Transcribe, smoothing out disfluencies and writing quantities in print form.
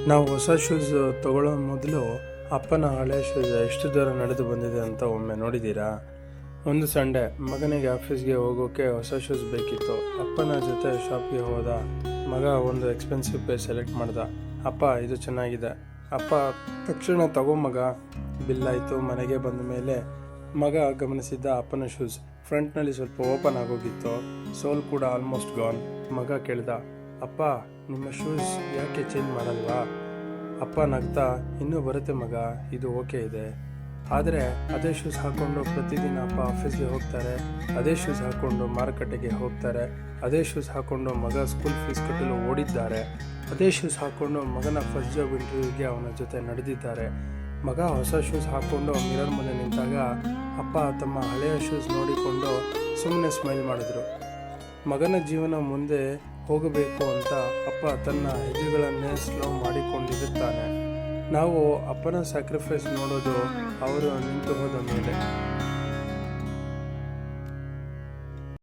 ನಾವು ಹೊಸ ಶೂಸ್ ತಗೊಳ್ಳೋ ಮೊದಲು ಅಪ್ಪನ ಹಳೆ ಶೂಸ್ ಎಷ್ಟು ದೂರ ನಡೆದು ಬಂದಿದೆ ಅಂತ ಒಮ್ಮೆ ನೋಡಿದ್ದೀರಾ? ಒಂದು ಸಂಡೇ ಮಗನಿಗೆ ಆಫೀಸ್ಗೆ ಹೋಗೋಕೆ ಹೊಸ ಶೂಸ್ ಬೇಕಿತ್ತು. ಅಪ್ಪನ ಜೊತೆ ಶಾಪ್ಗೆ ಹೋದ. ಮಗ ಒಂದು ಎಕ್ಸ್ಪೆನ್ಸಿವ್ ಪೇರ್ ಸೆಲೆಕ್ಟ್ ಮಾಡ್ದ. ಅಪ್ಪ, ಇದು ಚೆನ್ನಾಗಿದೆ. ಅಪ್ಪ ತಕ್ಷಣ ತಗೋ ಮಗ. ಬಿಲ್ ಆಯಿತು. ಮನೆಗೆ ಬಂದ ಮೇಲೆ ಮಗ ಗಮನಿಸಿದ್ದ ಅಪ್ಪನ ಶೂಸ್ ಫ್ರಂಟ್ನಲ್ಲಿ ಸ್ವಲ್ಪ ಓಪನ್ ಆಗೋಗಿತ್ತು. ಸೋಲ್ ಕೂಡ ಆಲ್ಮೋಸ್ಟ್ ಗಾನ್. ಮಗ ಕೇಳ್ದ, ಅಪ್ಪ, ನಿಮ್ಮ ಶೂಸ್ ಯಾಕೆ ಚೇಂಜ್ ಮಾಡಲ್ವಾ? ಅಪ್ಪ ನಗ್ತಾ, ಇನ್ನೂ ಬರುತ್ತೆ ಮಗ, ಇದು ಓಕೆ ಇದೆ. ಆದರೆ ಅದೇ ಶೂಸ್ ಹಾಕ್ಕೊಂಡು ಪ್ರತಿದಿನ ಅಪ್ಪ ಆಫೀಸ್ಗೆ ಹೋಗ್ತಾರೆ, ಅದೇ ಶೂಸ್ ಹಾಕ್ಕೊಂಡು ಮಾರುಕಟ್ಟೆಗೆ ಹೋಗ್ತಾರೆ, ಅದೇ ಶೂಸ್ ಹಾಕ್ಕೊಂಡು ಮಗ ಸ್ಕೂಲ್ ಫೀಸ್ ಕಟ್ಟಲು ಓಡಿದ್ದಾರೆ, ಅದೇ ಶೂಸ್ ಹಾಕ್ಕೊಂಡು ಮಗನ ಫಸ್ಟ್ ಜಾಬ್ ಇಂಟರ್ವ್ಯೂಗೆ ಅವನ ಜೊತೆ ನಡೆದಿದ್ದಾರೆ. ಮಗ ಹೊಸ ಶೂಸ್ ಹಾಕ್ಕೊಂಡು ಮಿರರ್ ಮುಂದೆ ನಿಂತಾಗ ಅಪ್ಪ ತಮ್ಮ ಹಳೆಯ ಶೂಸ್ ನೋಡಿಕೊಂಡು ಸುಮ್ಮನೆ ಸ್ಮೈಲ್ ಮಾಡಿದ್ರು. ಮಗನ ಜೀವನ ಮುಂದೆ ಹೋಗಬೇಕು ಅಂತ ಅಪ್ಪ ತನ್ನ ಹೆಜ್ಜೆಗಳನ್ನೇ ಸ್ಲೋ ಮಾಡಿಕೊಂಡಿರುತ್ತಾನೆ. ನಾವು ಅಪ್ಪನ ಸ್ಯಾಕ್ರಿಫೈಸ್ ನೋಡೋದು ಅವರು ನಿಂತು ಹೋದ ಮೇಲೆ.